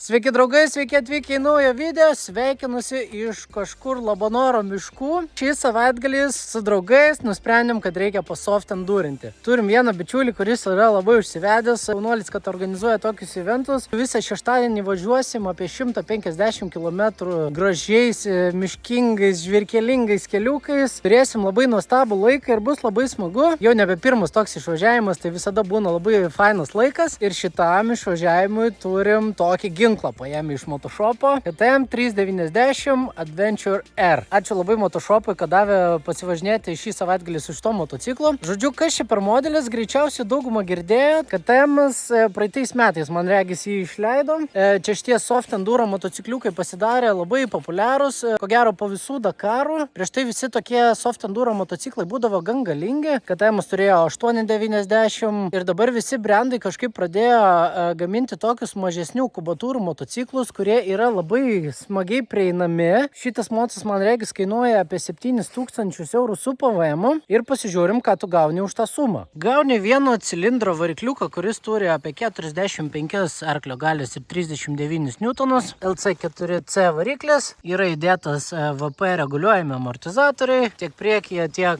Sveiki draugai, sveiki atvykę į naują video, sveikinusi iš kažkur Labanoro miškų. Šį savaitgalį su draugais nusprendėm, kad reikia pasoftendurinti. Turim vieną bičiulį, kuris yra labai užsivedęs, jaunuolis, kad organizuoja tokius eventus. Visą šeštadienį važiuosim apie 150 km gražiais, miškingais, žvirkelingais keliukais. Turėsim labai nuostabų laiką ir bus labai smagu. Jau nebe pirmas toks išvažiavimas, tai visada būna labai fainas laikas. Ir šitam išvažiavimui turim tokį ginklą paėmė iš Motoshopo KTM 390 Adventure R. Ačiū labai Motoshopui, kad davė pasivažinėti šį savaitgalį su šito motociklu. Žodžiu, kas čia per modelis, greičiausiai daugumą girdėjo. KTM'as praeitais metais, man regis, jį išleido. Čia šitie soft enduro motocikliukai pasidarė labai populiarūs, ko gero po visų Dakarų. Prieš tai visi tokie soft enduro motociklai būdavo gan galingi. KTM'as turėjo 890 ir dabar visi brandai kažkaip pradėjo gaminti tokius mažesnių kubatūrų motociklus, kurie yra labai smagiai prieinami. Šitas motas, man regis, kainuoja apie 7000 eurų su PVM ir pasižiūrim, ką tu gauni už tą sumą. Gauni vieno cilindro varikliuką, kuris turi apie 45 arklio galios ir 39 newtonus. LC4C variklis, yra įdėtas VP reguliuojami amortizatoriai, tiek priekyje, tiek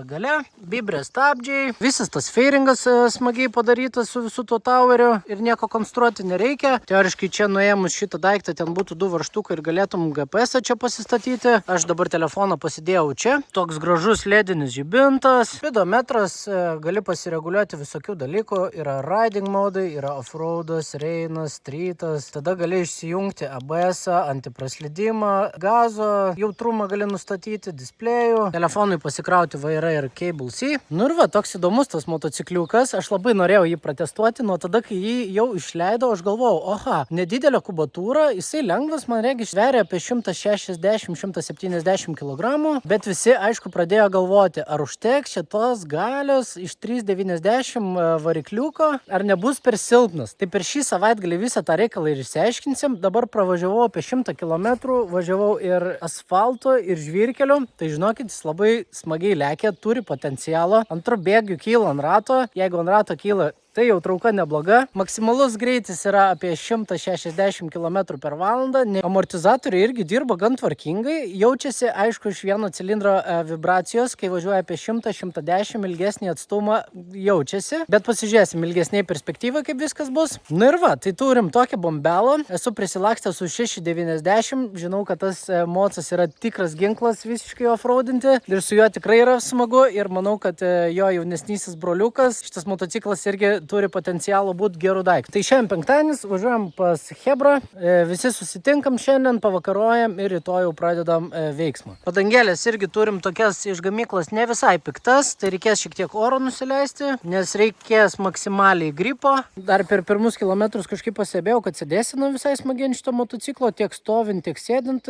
gale, bibrės stabdžiai. Visas tas fairingas smagiai padarytas su visu tuo toweriu ir nieko konstruoti nereikia. Teoriškai čia nuėmus šitą daiktą, ten būtų 2 varžtukai ir galėtum GPS čia pasistatyti. Aš dabar telefoną pasidėjau čia. Toks gražus ledinis žibintas. Speedometras, gali pasireguliuoti visokių dalykų. Yra riding modai, yra offroadas, reinas, streetas. Tada gali išsijungti ABS, antipraslydimą, gazo jautrumą gali nustatyti, displejų. Telefonui pasikrauti vairą ir Cable C. Nu ir va, toks įdomus tas motocikliukas. Aš labai norėjau jį pratestuoti. Nuo tada, kai jį jau išleidau, aš galvojau, oha, nedidelė kubatūra, jisai lengvas, man reikia sveria apie 160-170 kg, bet visi, aišku, pradėjo galvoti, ar užteks šitos galios iš 390 varikliuko, ar nebus per silpnas. Tai per šį savaitgalį visą tą reikalą ir išsiaiškinsim. Dabar pravažiavau apie 100 km, važiavau ir asfalto, ir žvyrkeliu, tai žinokit, jis labai smagiai lekia, turi potencialo. Antru bėgiu kyla ant rato, jeigu ant rato kyla, tai jau trauka nebloga. Maksimalus greitis yra apie 160 km per valandą. Amortizatoriai irgi dirba gan tvarkingai. Jaučiasi, aišku, iš vieno cilindro vibracijos, kai važiuoja apie 100-110 ilgesnį atstumą jaučiasi. Bet pasižiūrėsim ilgesnėje perspektyvoje, kaip viskas bus. Nu ir va, tai turim tokią bombelą. Esu prisilakstęs su 690. Žinau, kad tas mocas yra tikras ginklas visiškai offroadinti. Ir su juo tikrai yra smagu. Ir manau, kad jo jaunesnysis broliukas, šitas motociklas irgi turi potencialą būti gerų daiktų. Tai šiandien penktadienis, važiuojam pas Hebrą, visi susitinkam šiandien, pavakaruojam ir rytoj jau pradedam veiksmą. Padangėlės irgi turim tokias iš gamyklos ne visai piktas, tai reikės šiek tiek oro nusileisti, nes reikės maksimaliai gripo. Dar per pirmus kilometrus kažkaip pasibėjau, kad sėdėsina visai smagiai ant šito motociklo, tiek stovint, tiek sėdint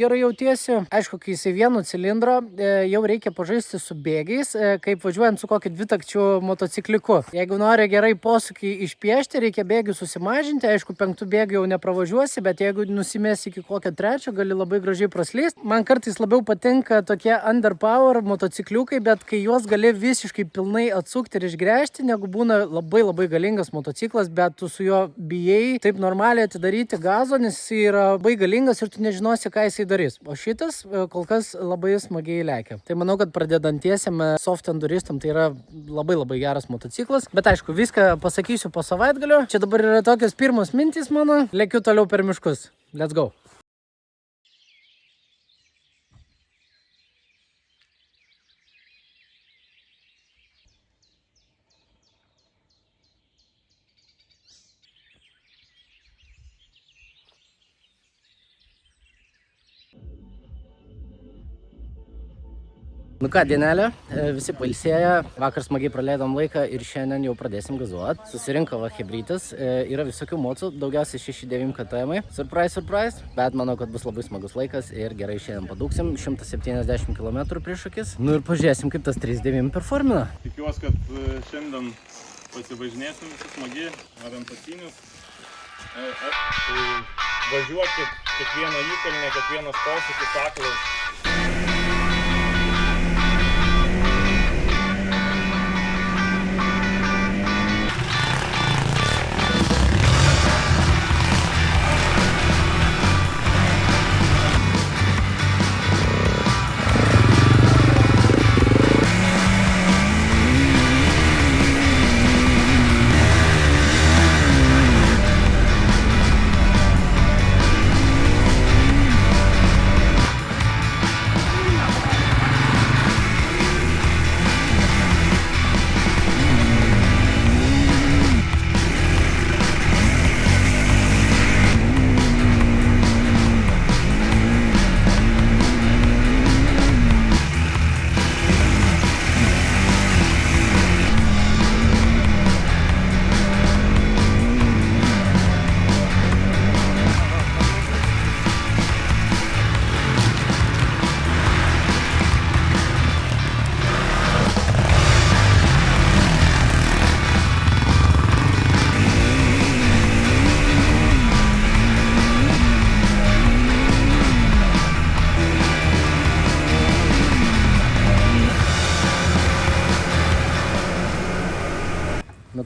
gerai jautiesi. Aišku, kai jisai vienu cilindro, jau reikia pažaisti su bėgiais, kaip važiuojant su kokiu dvitakčiu motocikliku. Jeigu nori gerai posūkį išpiešti, reikia bėgių susimažinti. Aišku, 5 bėgių jau nepravažiuosi, bet jeigu nusimesi iki kokio 3, gali labai gražiai praslysti. Man kartais labiau patinka tokie underpower motocikliukai, bet kai juos gali visiškai pilnai atsukti ir išgręžti, negu būna labai galingas motociklas, bet tu su juo bijai taip normaliai atidaryti gazo, nes jis yra labai galingas ir tu nežinosi, ką jisai darys. O šitas kol kas labai smagiai lekia. Tai manau, kad pradedantiesiam soft enduristam tai yra labai geras motociklas. Bet aišku, viską pasakysiu po savaitgalio. Čia dabar yra tokios pirmos mintys mano. Lekiu toliau per miškus. Let's go. Nu ką, dienelė, visi pailsėję, vakar smagiai praleidom laiką ir šiandien jau pradėsim gazuot. Susirinko va hebrytas, yra visokių mocų, daugiausiai 6-9 KTM. Surprise, bet manau, kad bus labai smagus laikas ir gerai šiandien padūksim, 170 km prieš akis. Nu ir pažiūrėsim, kaip tas 390 performina. Tikiuosi, kad šiandien pasivažinėsim visi smagiai, orientacinius. Važiuokit kiekvieną įkalnę, kiekvienas posūkis aklas.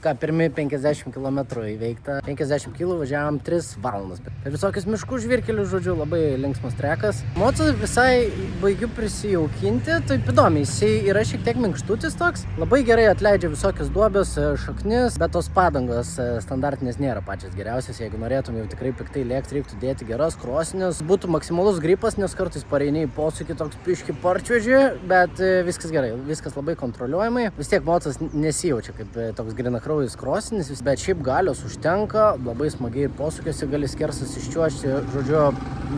ką, pirmi 50 km įveikta. 50 km važiavom 3 valandas. Per visokius miškų žvirkelius, žodžiu, labai linksmas trekas. Mocą visai baigiu prisijaukinti, taip įdomiai, jisai yra šiek tiek minkštutis toks. Labai gerai atleidžia visokias duobės, šaknis, bet tos padangos standartinės nėra pačias geriausias. Jeigu norėtum jau tikrai piktai lėkti, reiktų dėti geras krosines. Būtų maksimalus gripas, nes kartais pareini į posūkį toks piški parčiuoži, bet viskas gerai, viskas labai kontroliuojamai. Vis tiek mocas nesijaučia kaip toks grinakraujis krosinis, bet šiaip galios užtenka, labai smagiai ir posūkiuose gali skersas iščiuošti, žodžiu,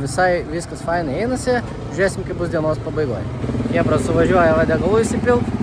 visai viskas fainai einasi, žiūrėsim, kaip bus dienos pabaigoje. Jebra suvažiuoja degalų įsipilt.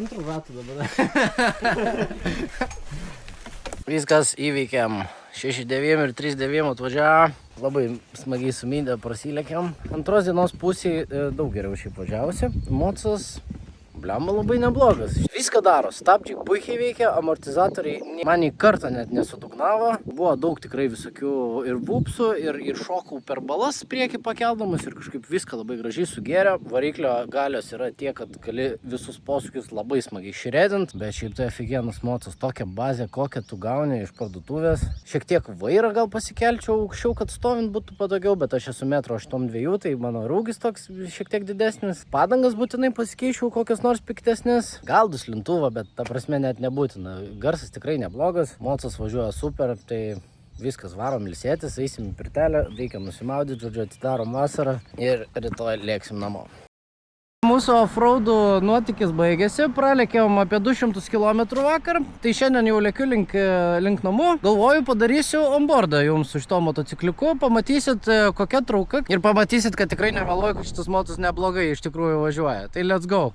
Antrų ratų dabar. Viskas įveikėm. 6-9 ir 3-9 atvažiavo. Labai smagiai sumydė, prasilėkėm. Antros dienos pusėje daug geriau šiaip važiavosi. Mocas, blemba, labai neblogas. Viską daro. Stabdžiai puikiai veikia, amortizatoriai man į kartą net nesudugnavo. Buvo daug tikrai visokių ir vupsų, ir šokų per balas priekį pakeldamas ir kažkaip viską labai gražiai sugėrė. Variklio galios yra tiek, kad gali visus posūkius labai smagiai šredint, bet šiaip tai ofigenas mocas, tokia bazė, kokią tu gauni iš parduotuvės. Šiek tiek vairą gal pasikelčiau aukščiau, kad stovint būtų patogiau, bet aš esu 1,82 m, tai mano rūgis toks šiek tiek didesnis. Padangas būtinai pasikeičiau kokias nors piktesnės. Gal duslintuvą, bet ta prasme net nebūtina. Garsas tikrai neblogas, mocas važiuoja super, tai viskas, varom ilsėtis, eisim į pirtelę, reikia nusimaudyti, žodžiu, atidarom vasarą ir rytoj lėksim namo. Mūsų offroadų nuotykis baigėsi, pralėkėm apie 200 km vakar, tai šiandien jau lėkiu link namų. Galvoju, padarysiu onboardą jums su šito motocikliuku, pamatysit kokia trauka ir pamatysit, kad tikrai nemeluoju, kad šitas motos neblogai iš tikrųjų važiuoja. Tai let's go!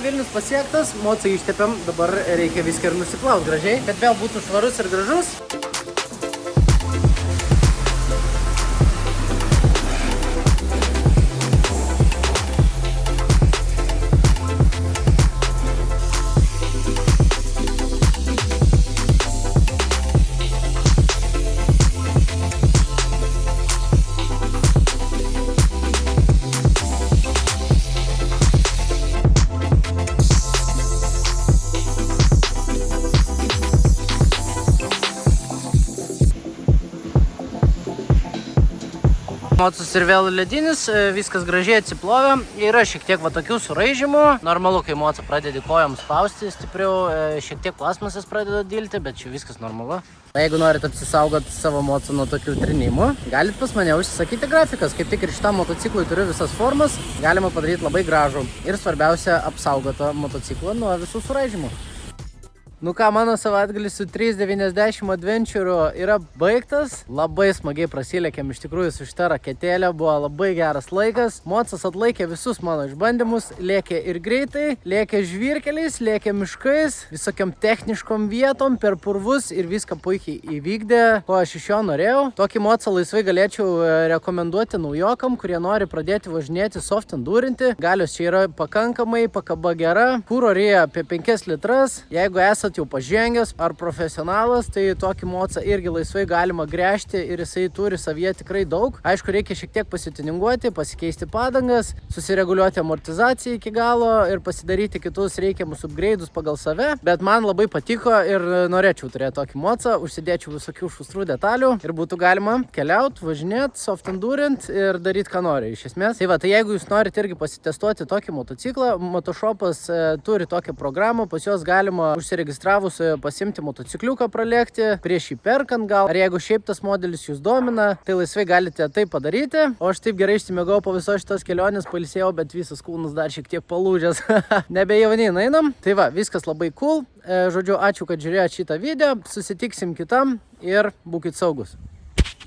Vilnius pasiektas, mocą ištepėm, dabar reikia viską ir nusiplaut gražiai, kad vėl būtų švarus ir gražus. Mocis ir vėl ledinis, viskas gražiai atsiplovė. Yra šiek tiek va tokių suraižymų. Normalu, kai Moca pradedi kojom spausti stipriau, šiek tiek plasmasas pradeda dilti, bet čia viskas normalu. Jeigu norit apsisaugoti savo Mocą nuo tokių trinimų, galit pas mane užsisakyti grafikas. Kaip tik ir šitam motociklui turiu visas formas, galima padaryti labai gražų. Ir svarbiausia, apsaugotą motociklą nuo visų suraižymų. Nu ką, mano savaitgalis su 390 adventure yra baigtas. Labai smagiai prasilėkėm iš tikrųjų su šita raketėlė, buvo labai geras laikas. Mocas atlaikė visus mano išbandymus, lėkė ir greitai, lėkė žvyrkeliais, lėkė miškais, visokiam techniškom vietom, per purvus ir viską puikiai įvykdė, ko aš iš jo norėjau. Tokį Mocą laisvai galėčiau rekomenduoti naujokam, kurie nori pradėti važinėti soft endurinti. Galios čia yra pakankamai, pakaba gera, kuro ryja apie 5 litras. Jeigu esate jau pažengęs ar profesionalas, tai tokį Mocą irgi laisvai galima gręžti ir jisai turi savyje tikrai daug. Aišku, reikia šiek tiek pasitininguoti, pasikeisti padangas, susireguliuoti amortizaciją iki galo ir pasidaryti kitus reikiamus upgrade'us pagal save. Bet man labai patiko ir norėčiau turėti tokį Mocą, užsidėčiau visokių šustrų detalių ir būtų galima keliauti, važinėti, soft endurint ir daryti, ką nori iš esmės. Tai va, tai jeigu jūs norite irgi pasitestuoti tokį motociklą, Motoshopas turi tokią programą, pas juos galima užsiregistruoti, pasimti motocikliuką pralėkti, prieš jį perkant gal. Ar jeigu šiaip tas modelis jūs domina, tai laisvai galite tai padaryti. O aš taip gerai išsimėgau po visos šitos kelionės, pailsėjau, bet visas kūnas dar šiek tiek palūžęs. Nebejauniai einam. Tai va, viskas labai cool. Žodžiu, ačiū, kad žiūrėjote šitą video. Susitiksim kitam ir būkit saugus.